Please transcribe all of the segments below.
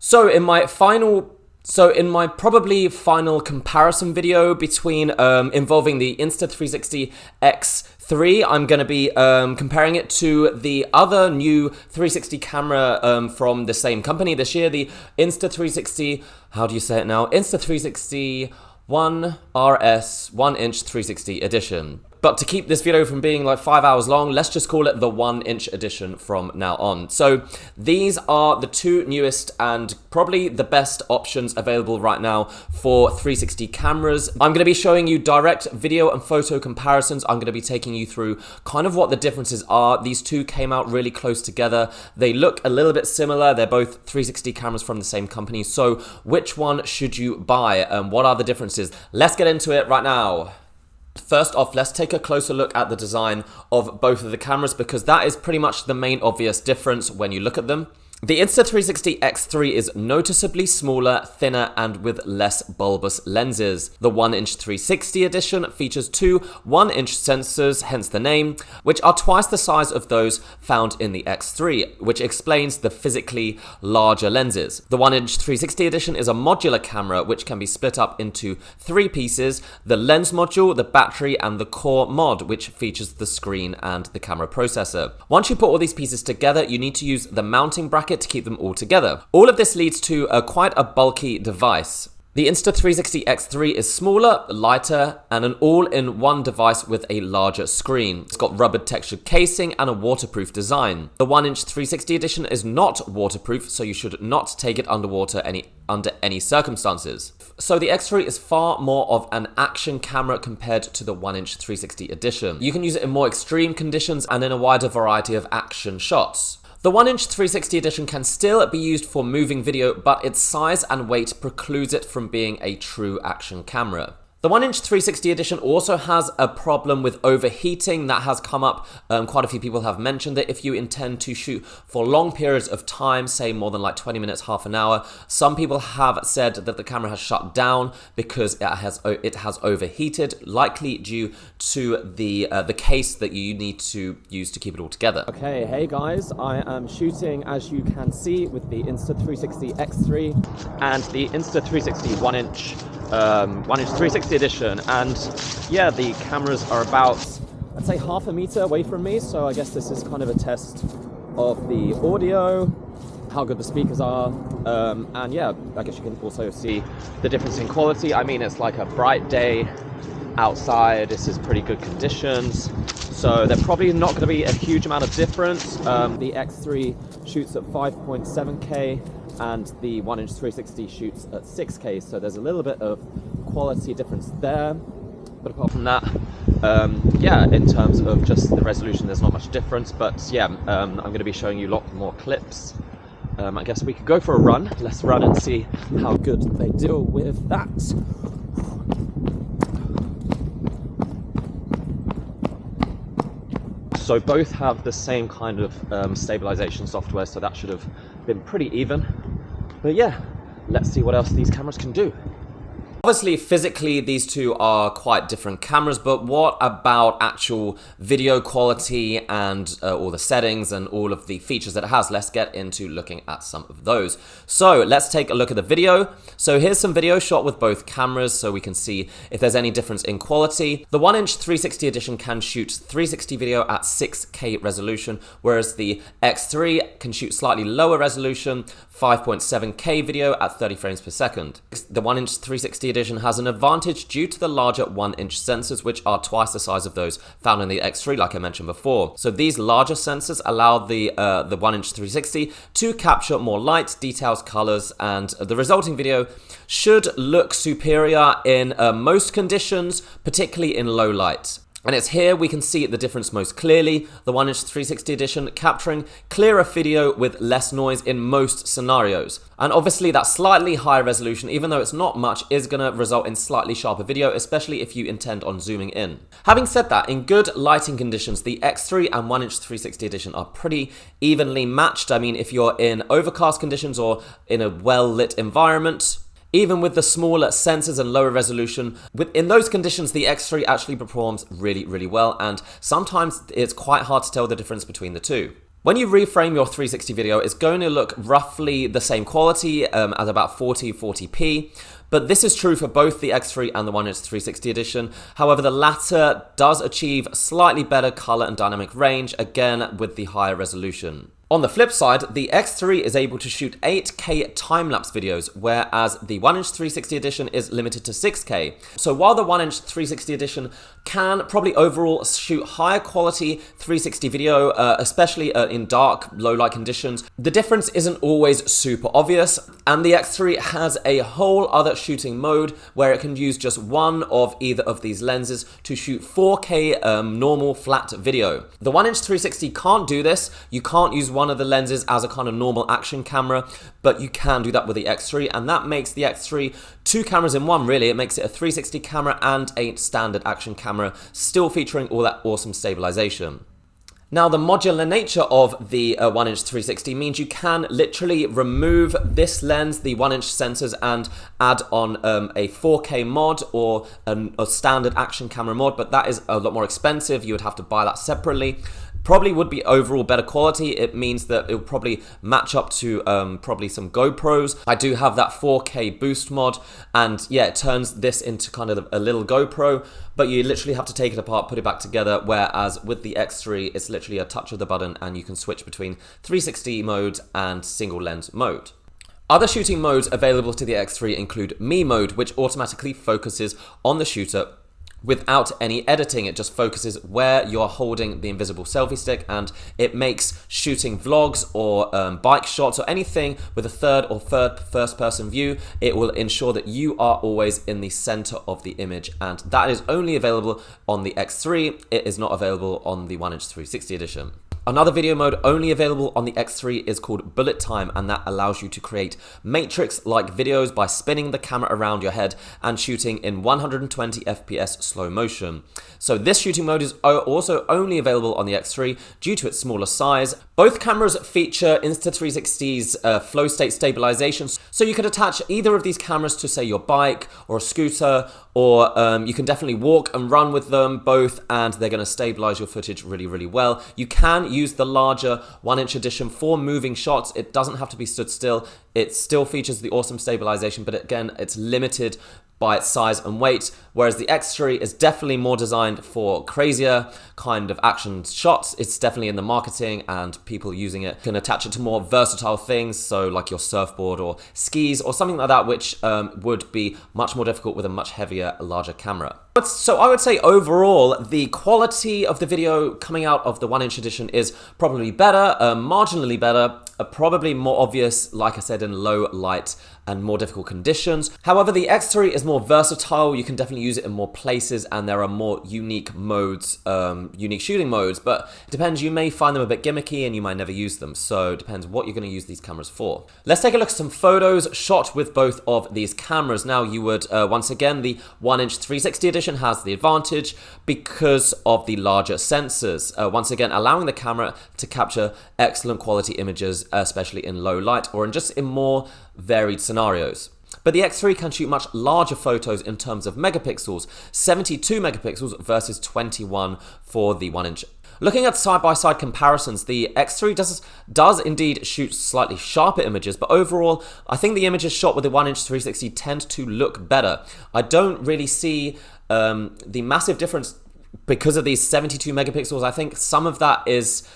So in my probably final comparison video between involving the Insta360 X3, I'm going to be comparing it to the other new 360 camera from the same company this year, the Insta360, how do you say it now? Insta360 1RS 1-inch 360 edition. But to keep this video from being like 5 hours long, let's just call it the 1-inch edition from now on. So these are the two newest and probably the best options available right now for 360 cameras. I'm going to be showing you direct video and photo comparisons. I'm going to be taking you through kind of what the differences are. These two came out really close together. They look a little bit similar. They're both 360 cameras from the same company. So which one should you buy? What are the differences? Let's get into it right now. First off, let's take a closer look at the design of both of the cameras because that is pretty much the main obvious difference when you look at them. The Insta360 X3 is noticeably smaller, thinner, and with less bulbous lenses. The 1-inch 360 edition features two 1-inch sensors, hence the name, which are twice the size of those found in the X3, which explains the physically larger lenses. The 1-inch 360 edition is a modular camera which can be split up into three pieces: the lens module, the battery, and the core mod, which features the screen and the camera processor. Once you put all these pieces together, you need to use the mounting bracket to keep them all together. All of this leads to quite a bulky device. The Insta360 X3 is smaller, lighter, and an all-in-one device with a larger screen. It's got rubber textured casing and a waterproof design. The 1-inch 360 edition is not waterproof, so you should not take it underwater under any circumstances. So the X3 is far more of an action camera compared to the 1-inch 360 edition. You can use it in more extreme conditions and in a wider variety of action shots. The 1-inch 360 edition can still be used for moving video, but its size and weight precludes it from being a true action camera. The 1-inch 360 edition also has a problem with overheating that has come up. Quite a few people have mentioned that if you intend to shoot for long periods of time, say more than like 20 minutes, half an hour, some people have said that the camera has shut down because it has overheated, likely due to the case that you need to use to keep it all together. Okay, hey guys, I am shooting, as you can see, with the Insta360 X3 and the Insta360 1-inch 360 edition, and yeah, the cameras are about, I'd say, half a meter away from me, so I guess this is kind of a test of the audio, how good the speakers are, and yeah, I guess you can also see the difference in quality. I mean, it's like a bright day outside, this is pretty good conditions, so they're probably not going to be a huge amount of difference. The X3 shoots at 5.7K and the 1-inch 360 shoots at 6K, so there's a little bit of quality difference there, but apart from that, yeah, in terms of just the resolution, there's not much difference. But yeah, I'm going to be showing you a lot more clips. I guess we could go for a run. Let's run and see how good they deal with that. So both have the same kind of stabilization software, so that should have been pretty even. But yeah, let's see what else these cameras can do. Obviously, physically, these two are quite different cameras, but what about actual video quality and all the settings and all of the features that it has? Let's get into looking at some of those. So let's take a look at the video. So here's some video shot with both cameras so we can see if there's any difference in quality. The 1-inch 360 edition can shoot 360 video at 6K resolution, whereas the X3 can shoot slightly lower resolution, 5.7K video at 30 frames per second. The 1-inch 360 edition has an advantage due to the larger 1-inch sensors, which are twice the size of those found in the X3, like I mentioned before. So these larger sensors allow the 1-inch 360 to capture more light, details, colors, and the resulting video should look superior in most conditions, particularly in low light. And it's here we can see the difference most clearly. The 1-inch 360 edition capturing clearer video with less noise in most scenarios. And obviously that slightly higher resolution, even though it's not much, is going to result in slightly sharper video, especially if you intend on zooming in. Having said that, in good lighting conditions, the X3 and 1-inch 360 edition are pretty evenly matched. I mean, if you're in overcast conditions or in a well-lit environment, even with the smaller sensors and lower resolution, in those conditions, the X3 actually performs really, really well, and sometimes it's quite hard to tell the difference between the two. When you reframe your 360 video, it's going to look roughly the same quality at about 40p. But this is true for both the X3 and the 1-inch 360 edition. However, the latter does achieve slightly better color and dynamic range, again with the higher resolution. On the flip side, the X3 is able to shoot 8K time-lapse videos, whereas the 1-inch 360 edition is limited to 6K. So while the 1-inch 360 edition can probably overall shoot higher quality 360 video, especially in dark, low light conditions, the difference isn't always super obvious, and the X3 has a whole other shooting mode where it can use just one of either of these lenses to shoot 4K normal flat video. The 1-inch 360 can't do this. You can't use one of the lenses as a kind of normal action camera, but you can do that with the X3, and that makes the X3 two cameras in one, really. It makes it a 360 camera and a standard action camera, still featuring all that awesome stabilization. Now, the modular nature of the 1-inch 360 means you can literally remove this lens, the 1-inch sensors, and add on a 4K mod or a standard action camera mod, but that is a lot more expensive. You would have to buy that separately. Probably would be overall better quality. It means that it will probably match up to probably some GoPros. I do have that 4K boost mod, and yeah, it turns this into kind of a little GoPro, but you literally have to take it apart, put it back together, whereas with the X3, it's literally a touch of the button and you can switch between 360 mode and single lens mode. Other shooting modes available to the X3 include Me mode, which automatically focuses on the shooter without any editing. It just focuses where you're holding the invisible selfie stick, and it makes shooting vlogs or bike shots or anything with a third or first person view, it will ensure that you are always in the center of the image, and that is only available on the X3. It is not available on the 1-inch 360 edition. Another video mode only available on the X3 is called Bullet Time, and that allows you to create Matrix-like videos by spinning the camera around your head and shooting in 120 FPS slow motion. So this shooting mode is also only available on the X3 due to its smaller size. Both cameras feature Insta360's flow state stabilization, so you could attach either of these cameras to, say, your bike or a scooter, or you can definitely walk and run with them both, and they're going to stabilize your footage really, really well. You can use the larger 1-inch edition for moving shots. It doesn't have to be stood still. It still features the awesome stabilization, but again, it's limited by its size and weight, whereas the X3 is definitely more designed for crazier kind of action shots. It's definitely in the marketing, and people using it can attach it to more versatile things, so like your surfboard or skis or something like that, which would be much more difficult with a much heavier, larger camera. So I would say overall, the quality of the video coming out of the 1-inch edition is probably better, marginally better, probably more obvious, like I said, in low light and more difficult conditions. However, the X3 is more versatile. You can definitely use it in more places, and there are more unique modes, unique shooting modes, but it depends. You may find them a bit gimmicky and you might never use them, so it depends what you're going to use these cameras for. Let's take a look at some photos shot with both of these cameras. Now, you would, once again, the 1-inch 360 edition has the advantage because of the larger sensors, once again allowing the camera to capture excellent quality images, especially in low light or in more varied scenarios. But the X3 can shoot much larger photos in terms of megapixels, 72 megapixels versus 21 for the 1-inch. Looking at side-by-side comparisons, the X3 does indeed shoot slightly sharper images, but overall, I think the images shot with the 1-inch 360 tend to look better. I don't really see the massive difference because of these 72 megapixels. I think some of that is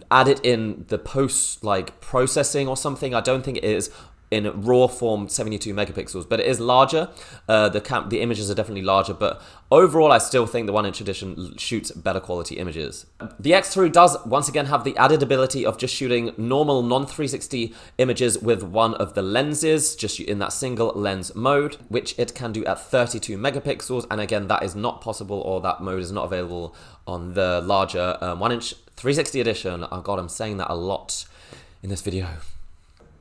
added in the post processing or something. I don't think it is in raw form 72 megapixels, but it is larger. The images are definitely larger, but overall I still think the 1-inch edition shoots better quality images. The X3 does once again have the added ability of just shooting normal non-360 images with one of the lenses, just in that single lens mode, which it can do at 32 megapixels, and again that is not possible, or that mode is not available on the larger 1-inch 360 edition. Oh god, I'm saying that a lot in this video.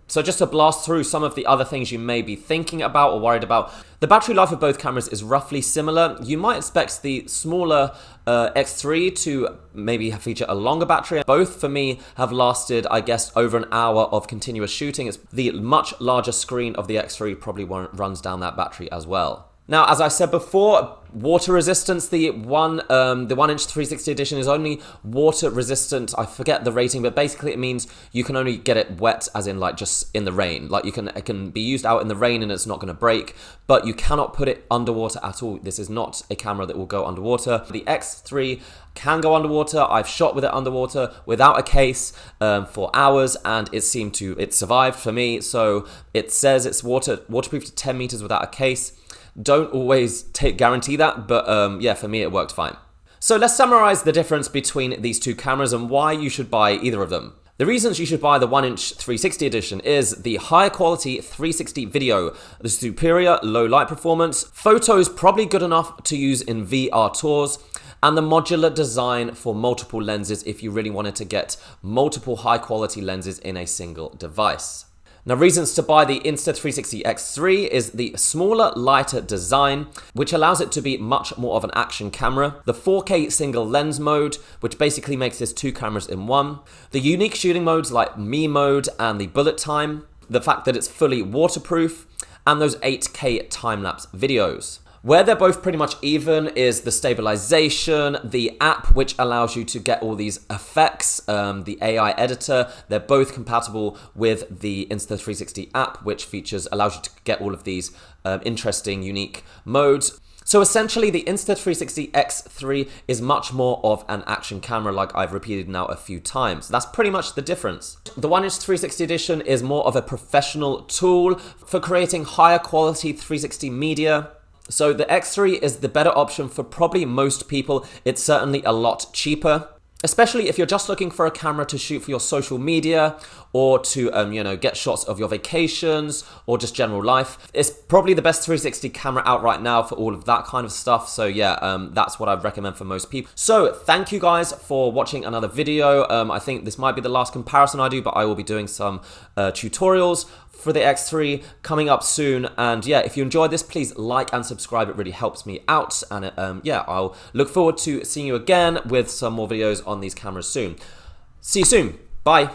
So just to blast through some of the other things you may be thinking about or worried about, the battery life of both cameras is roughly similar. You might expect the smaller X3 to maybe feature a longer battery. Both, for me, have lasted, I guess, over an hour of continuous shooting. It's the much larger screen of the X3 probably runs down that battery as well. Now, as I said before, water resistance, the 1-inch 360 edition is only water resistant. I forget the rating, but basically it means you can only get it wet, as in like just in the rain. Like it can be used out in the rain and it's not going to break, but you cannot put it underwater at all. This is not a camera that will go underwater. The X3 can go underwater. I've shot with it underwater without a case for hours, and it survived for me. So it says it's waterproof to 10 meters without a case. Don't always guarantee that, but yeah, for me it worked fine. So let's summarize the difference between these two cameras and why you should buy either of them. The reasons you should buy the 1-inch 360 edition is the higher quality 360 video, the superior low light performance, photos probably good enough to use in VR tours, and the modular design for multiple lenses if you really wanted to get multiple high quality lenses in a single device. Now, reasons to buy the Insta360 X3 is the smaller, lighter design, which allows it to be much more of an action camera, the 4K single lens mode, which basically makes this two cameras in one, the unique shooting modes like Me mode and the bullet time, the fact that it's fully waterproof, and those 8K time-lapse videos. Where they're both pretty much even is the stabilization, the app which allows you to get all these effects, the AI editor. They're both compatible with the Insta360 app, which allows you to get all of these interesting, unique modes. So essentially, the Insta360 X3 is much more of an action camera, like I've repeated now a few times. That's pretty much the difference. The 1-inch 360 edition is more of a professional tool for creating higher quality 360 media. So the X3 is the better option for probably most people. It's certainly a lot cheaper, especially if you're just looking for a camera to shoot for your social media or to, get shots of your vacations or just general life. It's probably the best 360 camera out right now for all of that kind of stuff. So yeah, that's what I'd recommend for most people. So thank you guys for watching another video. I think this might be the last comparison I do, but I will be doing some tutorials for the X3 coming up soon. And yeah, if you enjoyed this, please like and subscribe. It really helps me out. And yeah, I'll look forward to seeing you again with some more videos on these cameras soon. See you soon. Bye.